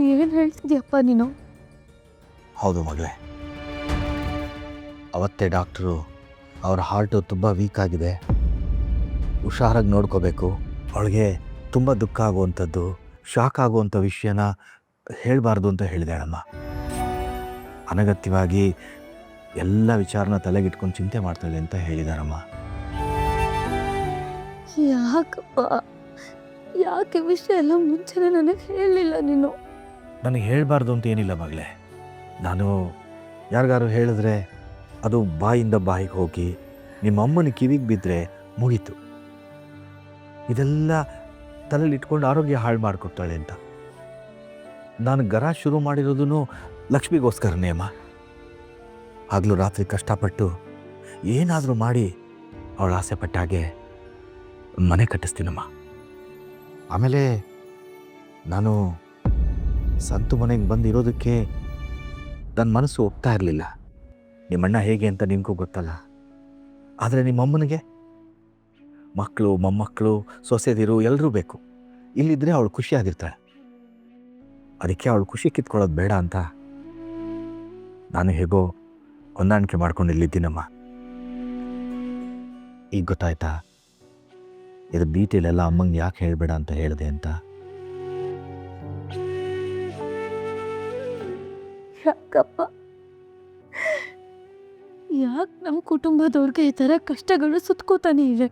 ಏನು ಹೇಳ್ತಿದ್ಯಪ್ಪ ನೀನು? ಹೌದು ಮಗಳೇ, ಅವತ್ತೇ ಡಾಕ್ಟ್ರು ಅವ್ರ ಹಾರ್ಟು ತುಂಬ ವೀಕ್ ಆಗಿದೆ, ಹುಷಾರಾಗಿ ನೋಡ್ಕೋಬೇಕು, ಅವಳಿಗೆ ತುಂಬ ದುಃಖ ಆಗುವಂಥದ್ದು, ಶಾಕ್ ಆಗುವಂಥ ವಿಷಯನ ಹೇಳಬಾರ್ದು ಅಂತ ಹೇಳಿದಾಳಮ್ಮ. ಅನಗತ್ಯವಾಗಿ ಎಲ್ಲ ವಿಚಾರನ ತಲೆಗಿಟ್ಕೊಂಡು ಚಿಂತೆ ಮಾಡ್ತಾಳೆ ಅಂತ ಹೇಳಿದಾರಮ್ಮ. ಯಾಕಪ್ಪ, ಯಾಕೆ ವಿಷಯ ಎಲ್ಲ ಮುಂಚೆನೇ ನನಗೆ ಹೇಳಲಿಲ್ಲ ನೀನು? ನನಗೆ ಹೇಳಬಾರ್ದು ಅಂತ ಏನಿಲ್ಲ ಮಗಳೇ, ನಾನು ಯಾರಿಗಾರು ಹೇಳಿದ್ರೆ ಅದು ಬಾಯಿಂದ ಬಾಯಿಗೆ ಹೋಗಿ ನಿಮ್ಮಮ್ಮನ ಕಿವಿಗೆ ಬಿದ್ದರೆ ಮುಗೀತು. ಇದೆಲ್ಲ ತಲೆಯಲ್ಲಿ ಇಟ್ಕೊಂಡು ಆರೋಗ್ಯ ಹಾಳು ಮಾಡಿಕೊಡ್ತಾಳೆ ಅಂತ. ನಾನು ಗರಾಜ್ ಶುರು ಮಾಡಿರೋದು ಲಕ್ಷ್ಮಿಗೋಸ್ಕರನೇ ಅಮ್ಮ. ಹಗಲು ರಾತ್ರಿ ಕಷ್ಟಪಟ್ಟು ಏನಾದರೂ ಮಾಡಿ ಅವಳು ಆಸೆ ಪಟ್ಟ ಹಾಗೆ ಮನೆ ಕಟ್ಟಿಸ್ತೀನಮ್ಮ. ಆಮೇಲೆ ನಾನು ಸಂತು ಮನೆಗೆ ಬಂದಿರೋದಕ್ಕೆ ನನ್ನ ಮನಸ್ಸು ಒಪ್ತಾ ಇರಲಿಲ್ಲ. ನಿಮ್ಮಣ್ಣ ಹೇಗೆ ಅಂತ ನಿಮಗೂ ಗೊತ್ತಲ್ಲ. ಆದರೆ ನಿಮ್ಮಮ್ಮನಿಗೆ ಮಕ್ಕಳು, ಮೊಮ್ಮಕ್ಕಳು, ಸೊಸೆದಿರು ಎಲ್ಲರೂ ಬೇಕು. ಇಲ್ಲಿದ್ದರೆ ಅವಳು ಖುಷಿಯಾಗಿರ್ತಾಳೆ. ಅದಕ್ಕೆ ಅವಳು ಖುಷಿ ಕಿತ್ಕೊಳ್ಳೋದು ಬೇಡ ಅಂತ ನಾನು ಹೇಗೋ ಹೊಂದಾಣಿಕೆ ಮಾಡ್ಕೊಂಡು ಇಲ್ಲಿದ್ದೀನಮ್ಮ. ಈಗ ಗೊತ್ತಾಯ್ತಾ ಇದು ಡೀಟೇಲೆಲ್ಲ ಅಮ್ಮಂಗೆ ಯಾಕೆ ಹೇಳಬೇಡ ಅಂತ ಹೇಳಿದೆ ಅಂತ? ಯಾಕಪ್ಪ, ಯಾಕೆ ನಮ್ಮ ಕುಟುಂಬದವ್ರಿಗೆ ಈ ಥರ ಕಷ್ಟಗಳು ಸುತ್ಕೋತಾನೆ ಇವೆ?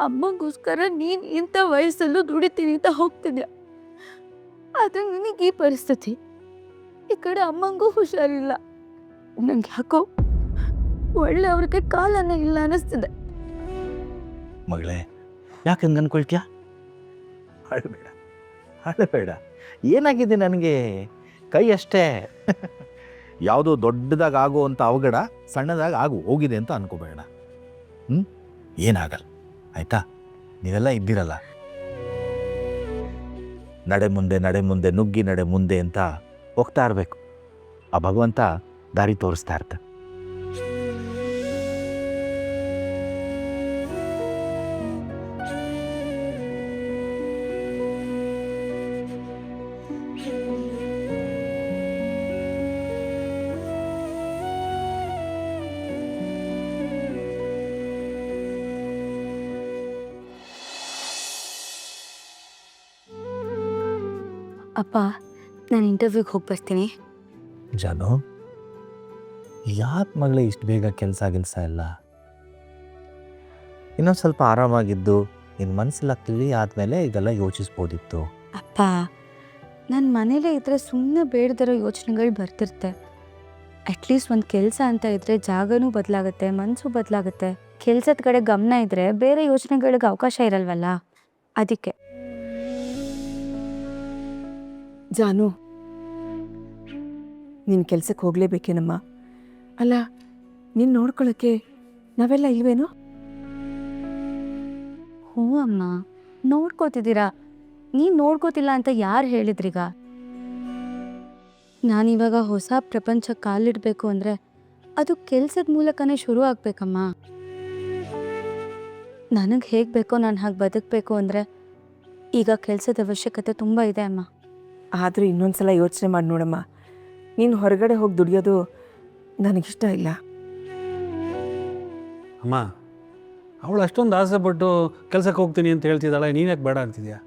ಅಮ್ಮಗೋಸ್ಕರ ನೀನು ಇಂಥ ವಯಸ್ಸಲ್ಲೂ ದುಡಿತೀನಿ ಅಂತ ಹೋಗ್ತಿದ್ಯಾ, ಆದರೆ ನಿನಗೆ ಈ ಪರಿಸ್ಥಿತಿ. ಈ ಕಡೆ ಅಮ್ಮಂಗೂ ಹುಷಾರಿಲ್ಲ. ನಂಗೆ ಯಾಕೋ ಒಳ್ಳೆ ಅವ್ರಿಗೆ ಕಾಲನೇ ಇಲ್ಲ ಅನ್ನಿಸ್ತಿದೆ. ಮಗಳೇ, ಯಾಕೆ ಹಂಗೆ ಅಂದ್ಕೊಳ್ತೀಯ? ಅಳಬೇಡ, ಅಳಬೇಡ. ಏನಾಗಿದೆ ನನಗೆ? ಕೈ ಅಷ್ಟೇ. ಯಾವುದೋ ದೊಡ್ಡದಾಗಿ ಆಗುವಂಥ ಅವಘಡ ಸಣ್ಣದಾಗಿ ಹೋಗಿದೆ ಅಂತ ಅನ್ಕೋಬೇಡ. ಏನಾಗಲ್ಲ, ಆಯಿತಾ? ನೀವೆಲ್ಲ ಇದ್ದೀರಲ್ಲ. ನಡೆ ಮುಂದೆ, ನಡೆ ಮುಂದೆ, ನುಗ್ಗಿ ನಡೆ ಮುಂದೆ ಅಂತ ಹೋಗ್ತಾ ಇರಬೇಕು. ಆ ಭಗವಂತ ದಾರಿ ತೋರಿಸ್ತಾ ಇರ್ತಾನೆ. ಅಪ್ಪ, ನಾನು ಇಂಟರ್ವ್ಯೂಗೆ ಹೋಗಿ ಬರ್ತೀನಿ. ಜಾನು, ಯಾಕೆ ಮಗಳೇ ಇಷ್ಟು ಬೇಗ ಕೆಲಸ ಇಲ್ಲ? ಇನ್ನೊಂದು ಸ್ವಲ್ಪ ಆರಾಮಾಗಿದ್ದು ನಿನ್ನ ಮನಸ್ಸೆಲ್ಲ ತಿಳಿ ಆದಮೇಲೆ ಇದೆಲ್ಲ ಯೋಚಿಸ್ಬೋದಿತ್ತು. ಅಪ್ಪ, ನನ್ನ ಮನೇಲೇ ಇದ್ದರೆ ಸುಮ್ಮನೆ ಬೇಡದಿರೋ ಯೋಚನೆಗಳು ಬರ್ತಿರುತ್ತೆ. ಅಟ್ಲೀಸ್ಟ್ ಒಂದು ಕೆಲಸ ಅಂತ ಇದ್ದರೆ ಜಾಗನೂ ಬದಲಾಗುತ್ತೆ, ಮನಸ್ಸು ಬದಲಾಗುತ್ತೆ. ಕೆಲಸದ ಕಡೆ ಗಮನ ಇದ್ದರೆ ಬೇರೆ ಯೋಚನೆಗಳಿಗೆ ಅವಕಾಶ ಇರಲ್ವಲ್ಲ, ಅದಕ್ಕೆ. ಜಾನು, ನೀನು ಕೆಲ್ಸಕ್ಕೆ ಹೋಗಲೇಬೇಕೇನಮ್ಮ? ಅಲ್ಲ, ನೀನು ನೋಡ್ಕೊಳ್ಳೋಕ್ಕೆ ನಾವೆಲ್ಲ ಇಲ್ವೇನೋ? ಹ್ಞೂ ಅಮ್ಮ, ನೋಡ್ಕೋತಿದ್ದೀರಾ. ನೀನು ನೋಡ್ಕೋತಿಲ್ಲ ಅಂತ ಯಾರು ಹೇಳಿದ್ರೀಗ? ನಾನಿವಾಗ ಹೊಸ ಪ್ರಪಂಚಕ್ಕೆ ಕಾಲಿಡಬೇಕು ಅಂದರೆ ಅದು ಕೆಲಸದ ಮೂಲಕನೇ ಶುರು ಆಗಬೇಕಮ್ಮ. ನನಗೆ ಹೇಗೆ ಬೇಕೋ ನಾನು ಹಾಗೆ ಬದುಕಬೇಕು ಅಂದರೆ ಈಗ ಕೆಲಸದ ಅವಶ್ಯಕತೆ ತುಂಬ ಇದೆ ಅಮ್ಮ. ಆದರೂ ಇನ್ನೊಂದು ಸಲ ಯೋಚನೆ ಮಾಡಿ ನೋಡಮ್ಮ. ನೀನು ಹೊರಗಡೆ ಹೋಗಿ ದುಡಿಯೋದು ನನಗಿಷ್ಟ ಇಲ್ಲ. ಅಮ್ಮ, ಅವಳು ಅಷ್ಟೊಂದು ಆಸೆ ಪಟ್ಟು ಕೆಲಸಕ್ಕೆ ಹೋಗ್ತೀನಿ ಅಂತ ಹೇಳ್ತಿದ್ದಾಳೆ, ನೀನು ಯಾಕೆ ಬೇಡ ಅಂತಿದ್ಯಾ?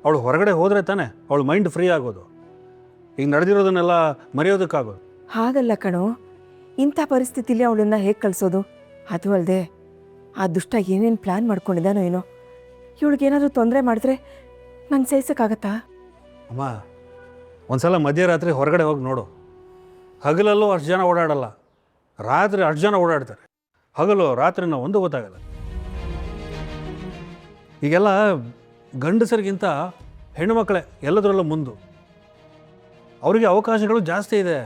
ಅವಳು ಹೊರಗಡೆ ಹೋದರೆ ತಾನೆ ಅವಳು ಮೈಂಡ್ ಫ್ರೀ ಆಗೋದು. ಈಗ ನಡೆದಿರೋದನ್ನೆಲ್ಲ ಮರೆಯೋದಕ್ಕಾಗೋದು. ಹಾಗಲ್ಲ ಕಣೋ, ಇಂಥ ಪರಿಸ್ಥಿತಿಲಿ ಅವಳನ್ನು ಹೇಗೆ ಕಳಿಸೋದು? ಅದು ಅಲ್ಲದೆ ಆ ದುಷ್ಟ ಏನೇನು ಪ್ಲ್ಯಾನ್ ಮಾಡ್ಕೊಂಡಿದ್ದಾನೋ ಏನೋ. ಇವಳಿಗೇನಾದರೂ ತೊಂದರೆ ಮಾಡಿದ್ರೆ ನಂಗೆ ಸಹಿಸೋಕ್ಕಾಗತ್ತಾ? ಅಮ್ಮ, ಒಂದು ಸಲ ಮಧ್ಯರಾತ್ರಿ ಹೊರಗಡೆ ಹೋಗಿ ನೋಡು. ಹಗಲಲ್ಲೂ ಅಷ್ಟು ಜನ ಓಡಾಡಲ್ಲ, ರಾತ್ರಿ ಅಷ್ಟು ಜನ ಓಡಾಡ್ತಾರೆ. ಹಗಲು ರಾತ್ರಿನ ಒಂದು ಗೊತ್ತಾಗಲ್ಲ. ಈಗೆಲ್ಲ ಗಂಡಸರಿಗಿಂತ ಹೆಣ್ಣುಮಕ್ಕಳೇ ಎಲ್ಲದರಲ್ಲೂ ಮುಂದು. ಅವರಿಗೆ ಅವಕಾಶಗಳು ಜಾಸ್ತಿ ಇದೆ.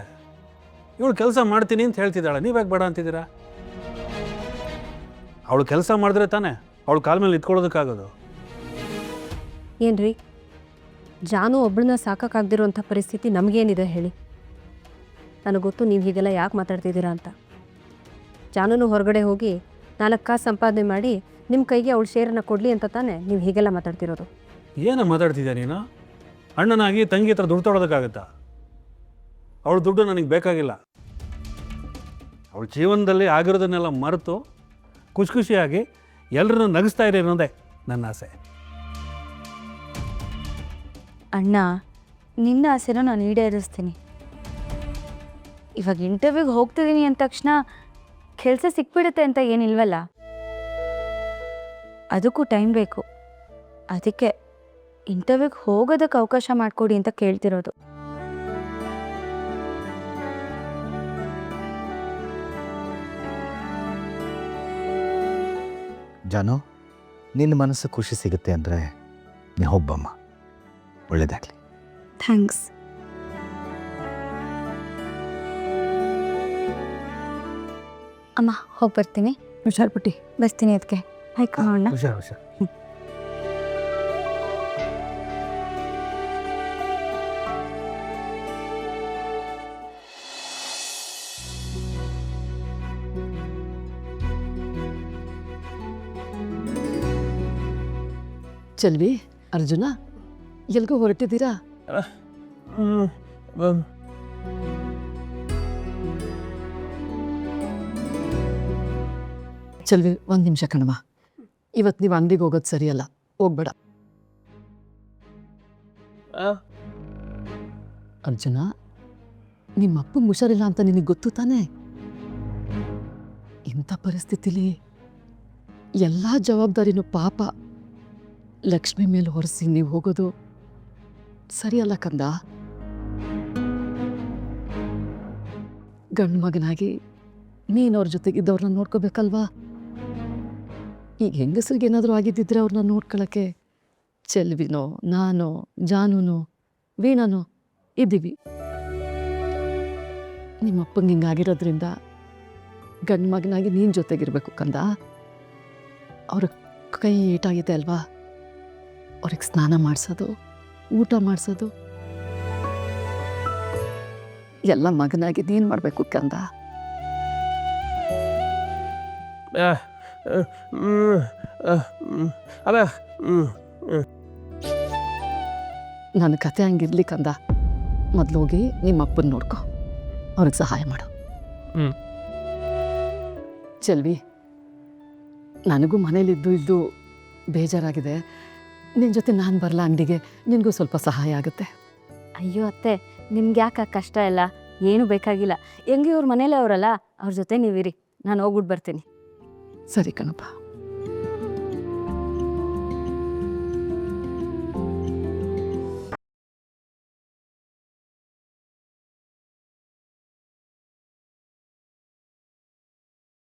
ಇವಳು ಕೆಲಸ ಮಾಡ್ತೀನಿ ಅಂತ ಹೇಳ್ತಿದ್ದಾಳೆ, ನೀವ್ಯಾಕೆ ಬೇಡ ಅಂತಿದ್ದೀರಾ? ಅವಳು ಕೆಲಸ ಮಾಡಿದ್ರೆ ತಾನೇ ಅವಳು ಕಾಲ ಮೇಲೆ ನಿಂತ್ಕೊಳ್ಳೋದಕ್ಕಾಗೋದು. ಏನ್ರಿ, ಜಾನು ಒಬ್ಬಳನ್ನ ಸಾಕಾಗದಿರೋಂಥ ಪರಿಸ್ಥಿತಿ ನಮಗೇನಿದೆ ಹೇಳಿ? ನನಗೆ ಗೊತ್ತು ನೀವು ಹೀಗೆಲ್ಲ ಯಾಕೆ ಮಾತಾಡ್ತಿದ್ದೀರಾ ಅಂತ. ಜಾನುನು ಹೊರಗಡೆ ಹೋಗಿ 4 ಕಾಸು ಸಂಪಾದನೆ ಮಾಡಿ ನಿಮ್ಮ ಕೈಗೆ ಅವಳು ಶೇರನ್ನು ಕೊಡಲಿ ಅಂತ ತಾನೇ ನೀವು ಹೀಗೆಲ್ಲ ಮಾತಾಡ್ತಿರೋದು. ಏನು ಮಾತಾಡ್ತಿದ್ಯಾ ನೀನು? ಅಣ್ಣನಾಗಿ ತಂಗಿ ಹತ್ರ ದುಡ್ಡು ತೊಗೊಳೋದಕ್ಕಾಗತ್ತಾ? ಅವಳ ದುಡ್ಡು ನನಗೆ ಬೇಕಾಗಿಲ್ಲ. ಅವಳ ಜೀವನದಲ್ಲಿ ಆಗಿರೋದನ್ನೆಲ್ಲ ಮರೆತು ಖುಷಿಯಾಗಿ ಎಲ್ಲರನ್ನ ನಗಿಸ್ತಾ ಇರಿ ಅನ್ನೋದೇ ನನ್ನ ಆಸೆ. ಅಣ್ಣ, ನಿನ್ನ ಆಸೆನೂ ನಾನು ಈಡೇರಿಸ್ತೀನಿ. ಇವಾಗ ಇಂಟರ್ವ್ಯೂಗೆ ಹೋಗ್ತಿದ್ದೀನಿ ಅಂದ ತಕ್ಷಣ ಕೆಲಸ ಸಿಕ್ಬಿಡುತ್ತೆ ಅಂತ ಏನಿಲ್ವಲ್ಲ, ಅದಕ್ಕೂ ಟೈಮ್ ಬೇಕು. ಅದಕ್ಕೆ ಇಂಟರ್ವ್ಯೂಗೆ ಹೋಗೋದಕ್ಕೆ ಅವಕಾಶ ಮಾಡಿಕೊಡಿ ಅಂತ ಕೇಳ್ತಿರೋದು. ಜಾನು, ನಿನ್ನ ಮನಸ್ಸು ಖುಷಿ ಸಿಗುತ್ತೆ ಅಂದರೆ ನೀ ಹೋಗ್ಬಮ್ಮ. ಒಳ್ಳೇದಾಗಲಿ. ಥ್ಯಾಂಕ್ಸ್. ಅಮ್ಮ, ಹೋಗಿ ಬರ್ತೀನಿ. ಹುಷಾರ್ ಪುಟ್ಟಿ. ಬರ್ತೀನಿ ಅದಕ್ಕೆ. ಆಯ್ತು ಅಣ್ಣ. ಹುಷಾರು. ಚೆಲ್ವಿ, ಅರ್ಜುನ, ಎಲ್ಗೋ ಹೊರಟಿದ್ದೀರಾ? ಚೆಲ್ವಿ, ಒಂದು ನಿಮಿಷ ಕಣಮ್ಮ. ಇವತ್ತು ನೀವು ಅಂಗಡಿಗೆ ಹೋಗೋದು ಸರಿಯಲ್ಲ, ಹೋಗ್ಬೇಡ. ಅರ್ಜುನ, ನಿಮ್ಮ ಅಪ್ಪಂಗೆ ಹುಷಾರಿಲ್ಲ ಅಂತ ನಿನಗೆ ಗೊತ್ತು ತಾನೇ? ಇಂಥ ಪರಿಸ್ಥಿತಿಲಿ ಎಲ್ಲ ಜವಾಬ್ದಾರಿನೂ ಪಾಪ ಲಕ್ಷ್ಮಿ ಮೇಲೆ ಹೊರಿಸಿ ನೀವು ಹೋಗೋದು ಸರಿಯಲ್ಲ ಕಂದ. ಗಂಡು ಮಗನಾಗಿ ನೀನು ಅವ್ರ ಜೊತೆಗಿದ್ದವ್ರನ್ನ ನೋಡ್ಕೋಬೇಕಲ್ವಾ? ಈಗ ಹೆಂಗಸ್ರಿಗೆ ಏನಾದರೂ ಆಗಿದ್ದಿದ್ರೆ ಅವ್ರನ್ನ ನೋಡ್ಕೊಳ್ಳೋಕ್ಕೆ ಚೆಲ್ವಿನೋ, ನಾನು, ಜಾನುನೋ, ವೀಣನೋ ಇದ್ದೀವಿ. ನಿಮ್ಮಪ್ಪಂಗೆ ಹಿಂಗಾಗಿರೋದ್ರಿಂದ ಗಂಡು ಮಗನಾಗಿ ನೀನು ಜೊತೆಗಿರ್ಬೇಕು ಕಂದ. ಅವ್ರ ಕೈ ಏಟಾಗಿದೆ ಅಲ್ವಾ? ಅವ್ರಿಗೆ ಸ್ನಾನ ಮಾಡಿಸೋದು, ಊಟ ಮಾಡಿಸೋದು ಎಲ್ಲ ಮಗನಾಗಿ ನೀನು ಮಾಡಬೇಕು ಕಂದ. ನನ್ನ ಕತೆ ಹಂಗಿರ್ಲಿ ಕಂದ. ಮೊದಲು ಹೋಗಿ ನಿಮ್ಮ ಅಪ್ಪನ ನೋಡ್ಕೊ, ಅವ್ರಿಗೆ ಸಹಾಯ ಮಾಡು. ಚೆಲ್ವಿ, ನನಗೂ ಮನೇಲಿದ್ದು ಇದ್ದು ಬೇಜಾರಾಗಿದೆ. ನಿನ್ನ ಜೊತೆ ನಾನು ಬರಲ್ಲ ಅಂಗಡಿಗೆ, ನಿನಗೂ ಸ್ವಲ್ಪ ಸಹಾಯ ಆಗುತ್ತೆ. ಅಯ್ಯೋ ಅತ್ತೆ, ನಿಮ್ಗೆ ಯಾಕೆ ಕಷ್ಟ ಇಲ್ಲ? ಏನೂ ಬೇಕಾಗಿಲ್ಲ. ಹೆಂಗೆ ಇವ್ರ ಮನೇಲೆ ಅವರಲ್ಲ, ಅವ್ರ ಜೊತೆ ನೀವಿರಿ. ನಾನು ಹೋಗ್ಬಿಟ್ಟು ಬರ್ತೀನಿ. ಸರಿ ಕಣಪ್ಪ.